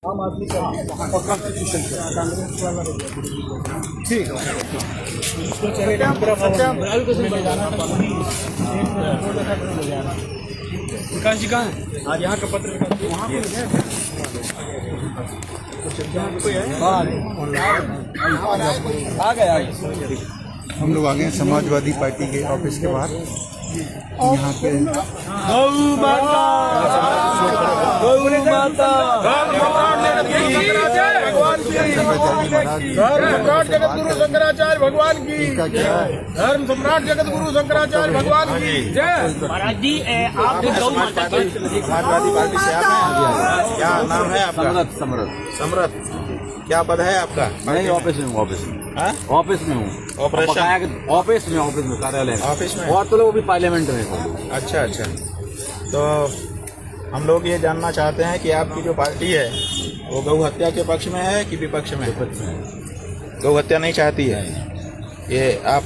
आम आदमी का और कॉन्स्टिट्यूशन कांग्रेस वाला ठीक है। विकास जी कहाँ है? आज यहाँ का पत्र आ गया। हम लोग आ गए समाजवादी पार्टी के ऑफिस के बाहर। यहाँ पे धर्म सम्राट जगत गुरु शंकराचार्य भगवान की धर्म सम्राट जगत गुरु शंकराचार्य भगवान की जय। महाराज जी आप गौ माता के समाजवादी पार्टी से आप हैं? क्या नाम है आपका? समरथ। क्या पद है आपका? नहीं, ऑफिस में हूँ। ऑफिस में हूँ। ऑपरेशन ऑफिस में कार्यालय ऑफिस में। और तो लोग भी पार्लियामेंट में। अच्छा। तो हम लोग ये जानना चाहते हैं कि आपकी जो पार्टी है वो गौ हत्या के पक्ष में है कि विपक्ष में? गौ हत्या नहीं चाहती है। ये आप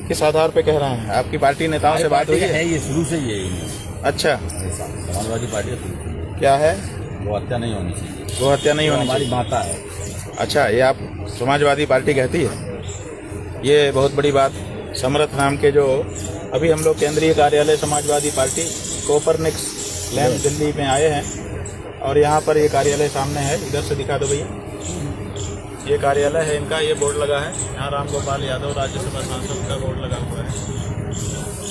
किस आधार पे कह रहे हैं? आपकी पार्टी नेताओं से बात हुई है? ये शुरू से ही है। अच्छा, समाजवादी पार्टी क्या है? वो हत्या नहीं होनी चाहिए। गौ हत्या नहीं होनी हमारी चाहिए। माता है। अच्छा, ये आप समाजवादी पार्टी कहती है? ये बहुत बड़ी बात। समरथ नाम के जो अभी हम लोग केंद्रीय कार्यालय समाजवादी पार्टी कोपरनिक्स लैन दिल्ली में आए हैं और यहाँ पर ये कार्यालय सामने है। इधर से दिखा दो भैया। ये कार्यालय है इनका। ये बोर्ड लगा है यहाँ राम गोपाल यादव राज्यसभा सांसद का बोर्ड लगा हुआ है।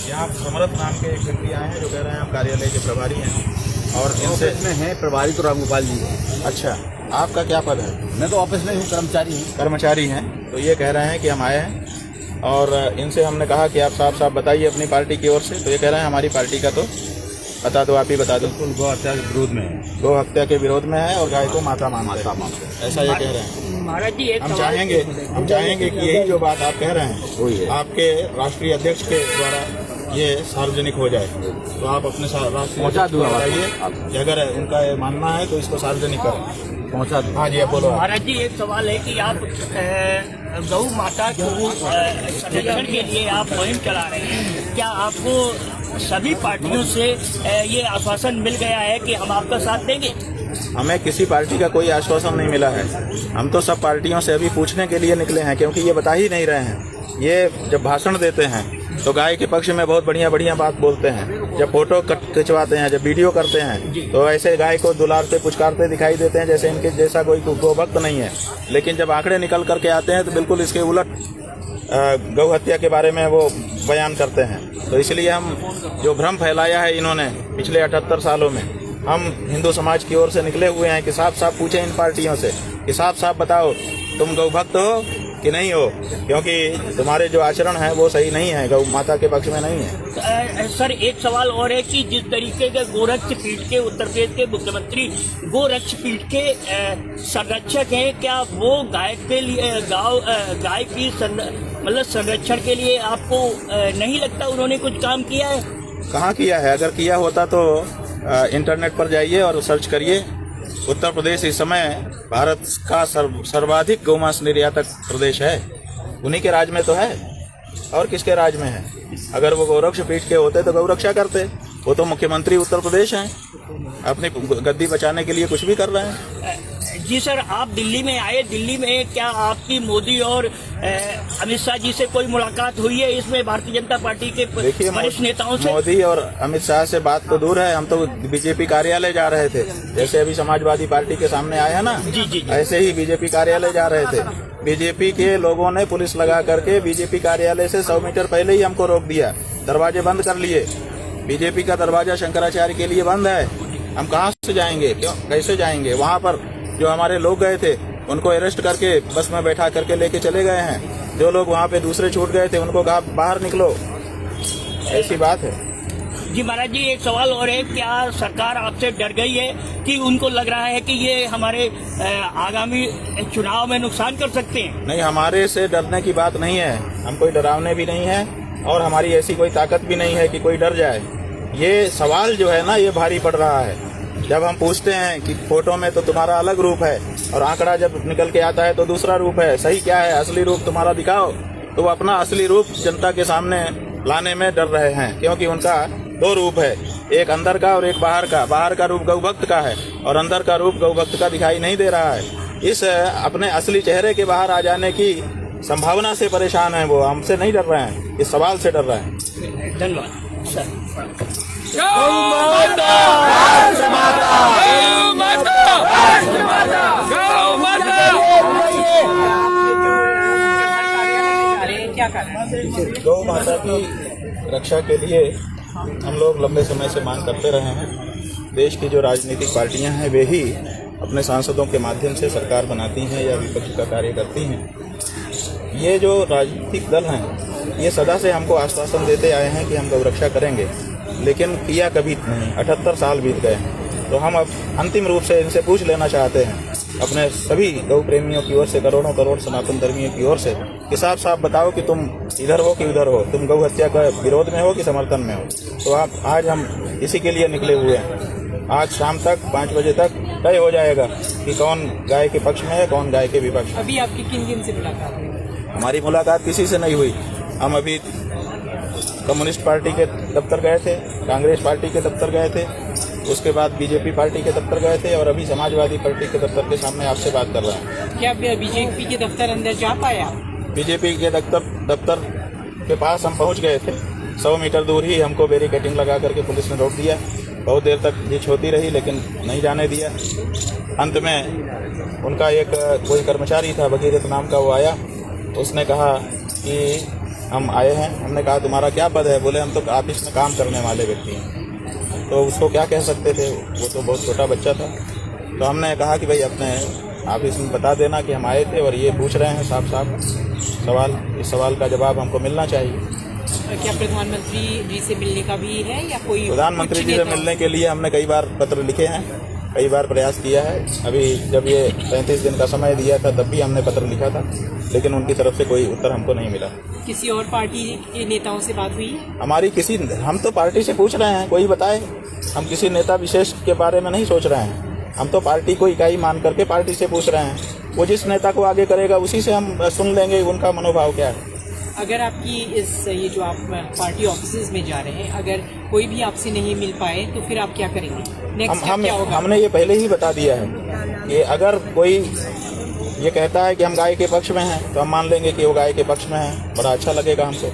यहाँ समरथ नाम के एक व्यक्ति आए हैं जो कह रहे हैं हम कार्यालय के प्रभारी हैं और इनसे में है प्रभारी तो राम गोपाल जी है। अच्छा, आपका क्या पद है? मैं तो ऑफिस में हूँ, कर्मचारी हैं। तो ये कह रहे हैं कि हम आए हैं और इनसे हमने कहा कि आप साफ ऐसी अपनी पार्टी की ओर से। तो ये कह रहे हैं हमारी पार्टी का तो बता दो, आप ही बता दो। गौ हत्या के विरोध में है। गौ हत्या के विरोध में है और गाय को माता मानते हैं, ऐसा ये कह रहे हैं। महाराज जी हम चाहेंगे कि यही जो बात आप कह रहे हैं आपके राष्ट्रीय अध्यक्ष के द्वारा ये सार्वजनिक हो जाए। तो आप अपने राष्ट्रीय अध्यक्ष को बताइए कि अगर उनका ये मानना है तो इसको सार्वजनिक करें। पहुँचा दूँ। हाँ जी, आप बोलो। महाराज जी एक सवाल है कि आप गौ माता को संरक्षण के लिए आप मुहिम चला रहे हैं। क्या आपको सभी पार्टियों से ये आश्वासन मिल गया है कि हम आपका साथ देंगे? हमें किसी पार्टी का कोई आश्वासन नहीं मिला है। हम तो सब पार्टियों से अभी पूछने के लिए निकले हैं क्योंकि ये बता ही नहीं रहे हैं। ये जब भाषण देते हैं तो गाय के पक्ष में बहुत बढ़िया बात बोलते हैं। जब फोटो खिंचवाते हैं, जब वीडियो करते हैं तो ऐसे गाय को दुलारते पुचकारते दिखाई देते हैं जैसे इनके जैसा कोई गौभक्त नहीं है। लेकिन जब आंकड़े निकल करके आते हैं तो बिल्कुल इसके उलट गौ हत्या के बारे में वो बयान करते हैं। तो इसलिए हम जो भ्रम फैलाया है इन्होंने पिछले 78 सालों में, हम हिंदू समाज की ओर से निकले हुए हैं कि साफ पूछें इन पार्टियों से कि साफ बताओ तुम गौ भक्त हो कि नहीं हो, क्योंकि तुम्हारे जो आचरण है वो सही नहीं है, गौ माता के पक्ष में नहीं है। सर एक सवाल और है कि जिस तरीके के गोरक्ष पीठ के उत्तर प्रदेश के मुख्यमंत्री गोरक्ष पीठ के संरक्षक हैं, क्या वो गाय के लिए गाय की मतलब संरक्षण के लिए आपको नहीं लगता उन्होंने कुछ काम किया है? कहाँ किया है? अगर किया होता तो इंटरनेट पर जाइए और सर्च करिए। उत्तर प्रदेश इस समय भारत का सर्वाधिक गौमांस निर्यातक प्रदेश है। उन्हीं के राज में तो है, और किसके राज में है? अगर वो गौरक्ष पीठ के होते तो गौरक्षा करते। वो तो मुख्यमंत्री उत्तर प्रदेश हैं, अपनी गद्दी बचाने के लिए कुछ भी कर रहे हैं। जी सर, आप दिल्ली में आए, दिल्ली में क्या आपकी मोदी और अमित शाह जी से कोई मुलाकात हुई है इसमें भारतीय जनता पार्टी के वरिष्ठ नेताओं से? मोदी और अमित शाह से बात तो दूर है, हम तो बीजेपी कार्यालय जा रहे थे। जैसे अभी समाजवादी पार्टी के सामने आया ना, जी। ऐसे ही बीजेपी कार्यालय जा रहे थे। बीजेपी के लोगों ने पुलिस लगा करके बीजेपी कार्यालय से 100 मीटर पहले ही हमको रोक दिया, दरवाजे बंद कर लिए। बीजेपी का दरवाजा शंकराचार्य के लिए बंद है। हम कहाँ से जाएंगे, क्यों कैसे जाएंगे? वहाँ पर जो हमारे लोग गए थे उनको अरेस्ट करके बस में बैठा करके लेके चले गए हैं। जो लोग वहाँ पे दूसरे छूट गए थे उनको कहा बाहर निकलो, ऐसी बात है। जी महाराज जी एक सवाल और है, क्या सरकार आपसे डर गई है कि उनको लग रहा है कि ये हमारे आगामी चुनाव में नुकसान कर सकते हैं? नहीं, हमारे से डरने की बात नहीं है। हम कोई डरावने भी नहीं है और हमारी ऐसी कोई ताकत भी नहीं है कि कोई डर जाए। ये सवाल जो है ना, ये भारी पड़ रहा है। जब हम पूछते हैं कि फोटो में तो तुम्हारा अलग रूप है और आंकड़ा जब निकल के आता है तो दूसरा रूप है, सही क्या है, असली रूप तुम्हारा दिखाओ। तो वो अपना असली रूप जनता के सामने लाने में डर रहे हैं, क्योंकि उनका दो रूप है, एक अंदर का और एक बाहर का। बाहर का रूप गौ भक्त का है और अंदर का रूप गौ भक्त का दिखाई नहीं दे रहा है। इस अपने असली चेहरे के बाहर आ जाने की संभावना से परेशान है वो, हमसे नहीं डर रहे हैं, इस सवाल से डर रहे हैं। धन्यवाद सर। गौ माता, गौ माता, गौ माता। गौ माता की रक्षा के लिए हम लोग लंबे समय से मांग करते रहे हैं। देश की जो राजनीतिक पार्टियां हैं वे ही अपने सांसदों के माध्यम से सरकार बनाती हैं या विपक्ष का कार्य करती हैं। ये जो राजनीतिक दल हैं ये सदा से हमको आश्वासन देते आए हैं कि हम गौ रक्षा करेंगे, लेकिन किया कभी नहीं। 78 साल बीत गए हैं। तो हम अब अंतिम रूप से इनसे पूछ लेना चाहते हैं अपने सभी गौ प्रेमियों की ओर से, करोड़ों करोड़ सनातन धर्मियों की ओर से, कि साफ साफ बताओ कि तुम इधर हो कि उधर हो, तुम गौ हत्या का विरोध में हो कि समर्थन में हो। तो आप आज हम इसी के लिए निकले हुए हैं। आज शाम तक 5 बजे तक तय हो जाएगा कि कौन गाय के पक्ष में है, कौन गाय के विपक्ष में। अभी आपकी किन से मुलाकात हुई? हमारी मुलाकात किसी से नहीं हुई। हम अभी कम्युनिस्ट पार्टी के दफ्तर गए थे, कांग्रेस पार्टी के दफ्तर गए थे, उसके बाद बीजेपी पार्टी के दफ्तर गए थे और अभी समाजवादी पार्टी के दफ्तर के सामने आपसे बात कर रहे हैं। क्या बीजेपी के दफ्तर अंदर जा पाया? बीजेपी के दफ्तर के पास हम पहुंच गए थे। 100 मीटर दूर ही हमको बैरिकेडिंग लगा करके पुलिस ने रोक दिया। बहुत देर तक जिच होती रही लेकिन नहीं जाने दिया। अंत में उनका एक कोई कर्मचारी था, भगीरथ नाम का, वो आया। उसने कहा कि हम आए हैं। हमने कहा तुम्हारा क्या पद है? बोले हम तो ऑफिस में काम करने वाले व्यक्ति हैं। तो उसको क्या कह सकते थे, वो तो बहुत छोटा बच्चा था। तो हमने कहा कि भाई अपने ऑफिस में बता देना कि हम आए थे और ये पूछ रहे हैं साफ साफ सवाल, इस सवाल का जवाब हमको मिलना चाहिए। क्या प्रधानमंत्री जी से मिलने का भी है या कोई? प्रधानमंत्री जी से मिलने के लिए हमने कई बार पत्र लिखे हैं, कई बार प्रयास किया है। अभी जब ये 35 दिन का समय दिया था तब भी हमने पत्र लिखा था, लेकिन उनकी तरफ से कोई उत्तर हमको नहीं मिला। किसी और पार्टी के नेताओं से बात हुई? हमारी हम तो पार्टी से पूछ रहे हैं, कोई बताए। हम किसी नेता विशेष के बारे में नहीं सोच रहे हैं। हम तो पार्टी को इकाई मान करके पार्टी से पूछ रहे हैं। वो जिस नेता को आगे करेगा उसी से हम सुन लेंगे उनका मनोभाव क्या है। अगर आपकी ये जो आप पार्टी ऑफिस में जा रहे हैं, अगर कोई भी आपसे नहीं मिल पाए तो फिर आप क्या करेंगे? नेक्स्ट क्या होगा? हमने ये पहले ही बता दिया है कि अगर कोई ये कहता है कि हम गाय के पक्ष में हैं तो हम मान लेंगे कि वो गाय के पक्ष में है, बड़ा अच्छा लगेगा हमको।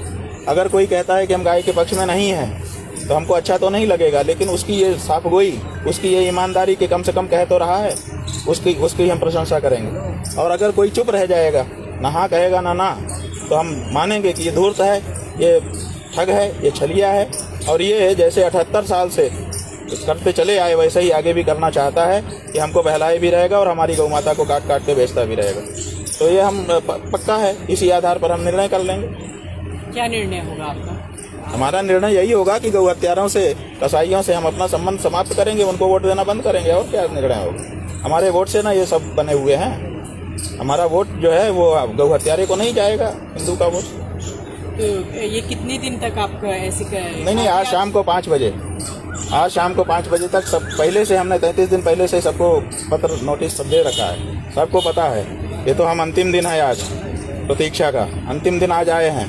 अगर कोई कहता है कि हम गाय के पक्ष में नहीं हैं तो हमको अच्छा तो नहीं लगेगा, लेकिन उसकी ये साफगोई, उसकी ये ईमानदारी कि कम से कम कह तो रहा है, उसकी हम प्रशंसा करेंगे। और अगर कोई चुप रह जाएगा, ना हाँ कहेगा ना, तो हम मानेंगे कि ये धूर्त है, ये ठग है, ये छलिया है और ये जैसे 78 साल से करते चले आए वैसे ही आगे भी करना चाहता है कि हमको बहलाए भी रहेगा और हमारी गौ माता को काट काट के बेचता भी रहेगा। तो ये हम पक्का है, इसी आधार पर हम निर्णय कर लेंगे। क्या निर्णय होगा आपका? हमारा निर्णय यही होगा कि गौ हत्यारों से, कसाईयों से हम अपना संबंध समाप्त करेंगे, उनको वोट देना बंद करेंगे। और क्या निर्णय होगा? हमारे वोट से ना ये सब बने हुए हैं। हमारा वोट जो है वो गौ हत्यारे को नहीं जाएगा, हिंदू का वोट। तो ये कितने दिन तक आप ऐसे नहीं, आज शाम को 5 बजे, आज शाम को 5 बजे तक सब पहले से हमने 33 दिन पहले से सबको पत्र नोटिस सब दे रखा है, सबको पता है। ये तो हम अंतिम दिन है आज प्रतीक्षा का, अंतिम दिन आज आए हैं।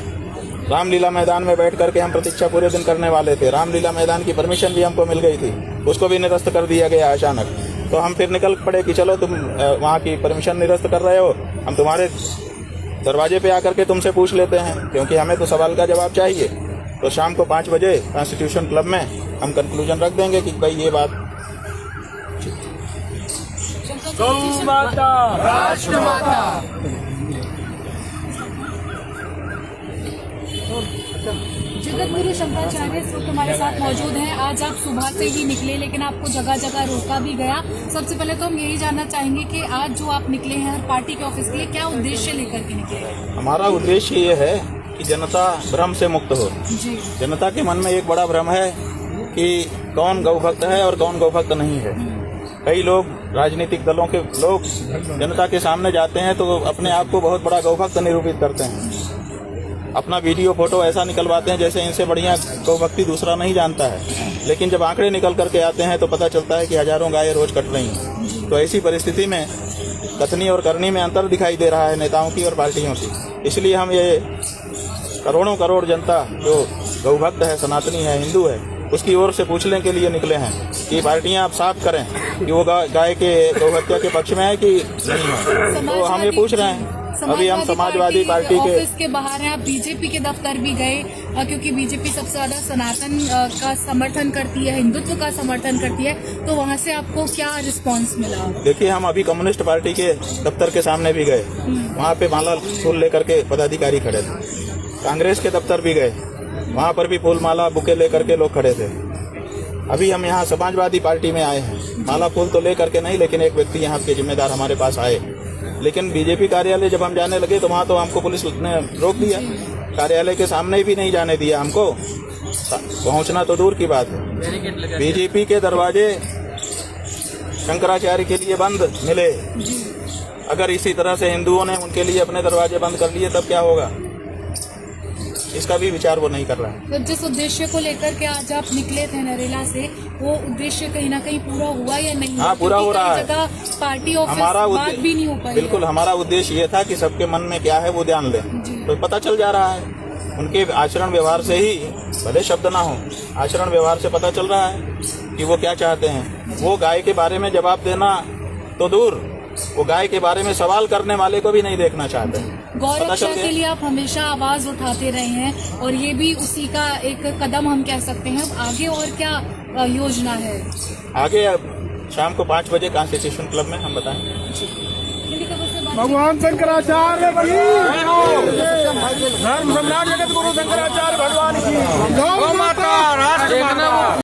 रामलीला मैदान में बैठ करके हम प्रतीक्षा पूरे दिन करने वाले थे। रामलीला मैदान की परमिशन भी हमको मिल गई थी, उसको भी निरस्त कर दिया गया अचानक। तो हम फिर निकल पड़े कि चलो तुम वहाँ की परमिशन निरस्त कर रहे हो, हम तुम्हारे दरवाजे पे आकर के तुमसे पूछ लेते हैं, क्योंकि हमें तो सवाल का जवाब चाहिए। तो शाम को 5 बजे कॉन्स्टिट्यूशन क्लब में हम कंक्लूजन रख देंगे कि भाई ये बात। गौ माता, राष्ट्र माता। जगतगुरु शंकराचार्य इस वक्त हमारे साथ मौजूद हैं। आज आप सुबह से ही निकले लेकिन आपको जगह जगह रोका भी गया। सबसे पहले तो हम यही जानना चाहेंगे कि आज जो आप निकले हैं हर पार्टी के ऑफिस के लिए, क्या उद्देश्य लेकर के निकले हैं? हमारा उद्देश्य ये है कि जनता भ्रम से मुक्त हो। जी। जनता के मन में एक बड़ा भ्रम है कि कौन गौ भक्त है और कौन गौ भक्त नहीं है। कई लोग, राजनीतिक दलों के लोग जनता के सामने जाते हैं तो अपने आप को बहुत बड़ा गौ भक्त निरूपित करते हैं। अपना वीडियो फोटो ऐसा निकलवाते हैं जैसे इनसे बढ़िया गौ भक्ति दूसरा नहीं जानता है। लेकिन जब आंकड़े निकल करके आते हैं तो पता चलता है कि हजारों गायें रोज कट रही हैं। तो ऐसी परिस्थिति में कथनी और करनी में अंतर दिखाई दे रहा है नेताओं की और पार्टियों की। इसलिए हम ये करोड़ों करोड़ जनता जो गौ भक्त है, सनातनी है, हिंदू है, उसकी ओर से पूछने के लिए निकले हैं कि पार्टियां आप साफ करें कि वो गाय के गौ हत्या के पक्ष में है कि नहीं है। तो हम ये पूछ रहे हैं। अभी हम समाजवादी पार्टी के ऑफिस के बाहर हैं, आप बीजेपी के दफ्तर भी गए क्योंकि बीजेपी सबसे ज्यादा सनातन का समर्थन करती है, हिंदुत्व का समर्थन करती है, तो वहाँ से आपको क्या रिस्पांस मिला? देखिए, हम अभी कम्युनिस्ट पार्टी के दफ्तर के सामने भी गए, वहाँ पे माला फूल लेकर के पदाधिकारी खड़े थे। कांग्रेस के दफ्तर भी गए, वहाँ पर भी फूल माला बुके लेकर के लोग खड़े थे। अभी हम यहाँ समाजवादी पार्टी में आए हैं, माला फूल तो लेकर के नहीं, लेकिन एक व्यक्ति यहाँ के जिम्मेदार हमारे पास आए, लेकिन बीजेपी कार्यालय जब हम जाने लगे तो वहाँ तो हमको पुलिस ने रोक दिया, कार्यालय के सामने भी नहीं जाने दिया हमको, पहुँचना तो दूर की बात है। बीजेपी के दरवाजे शंकराचार्य के लिए बंद मिले, अगर इसी तरह से हिंदुओं ने उनके लिए अपने दरवाजे बंद कर लिए तब क्या होगा, इसका भी विचार वो नहीं कर रहा है। तो जिस उद्देश्य को लेकर के आज आप निकले थे नरेला से, वो उद्देश्य कहीं ना कहीं पूरा हुआ या नहीं? हाँ, पूरा हो रहा है। पार्टी ऑफिस हमारा बात भी नहीं हो पाई। बिल्कुल, हमारा उद्देश्य ये था कि सबके मन में क्या है वो ध्यान लें, तो पता चल जा रहा है। उनके आचरण व्यवहार से ही, भले शब्द ना हो, आचरण व्यवहार से पता चल रहा है कि वो क्या चाहते हैं। वो गाय के बारे में जवाब देना तो दूर, वो गाय के बारे में सवाल करने वाले को भी नहीं देखना चाहते। गौ रक्षा के लिए आप हमेशा आवाज उठाते रहे हैं और ये भी उसी का एक कदम हम कह सकते हैं। आगे और क्या योजना है? आगे अब शाम को 5 बजे कॉन्स्टिट्यूशन क्लब में हम बताएं। भगवान शंकराचार्य की, धर्म सम्राट जगत गुरु शंकराचार्य भगवान की, गौ माता।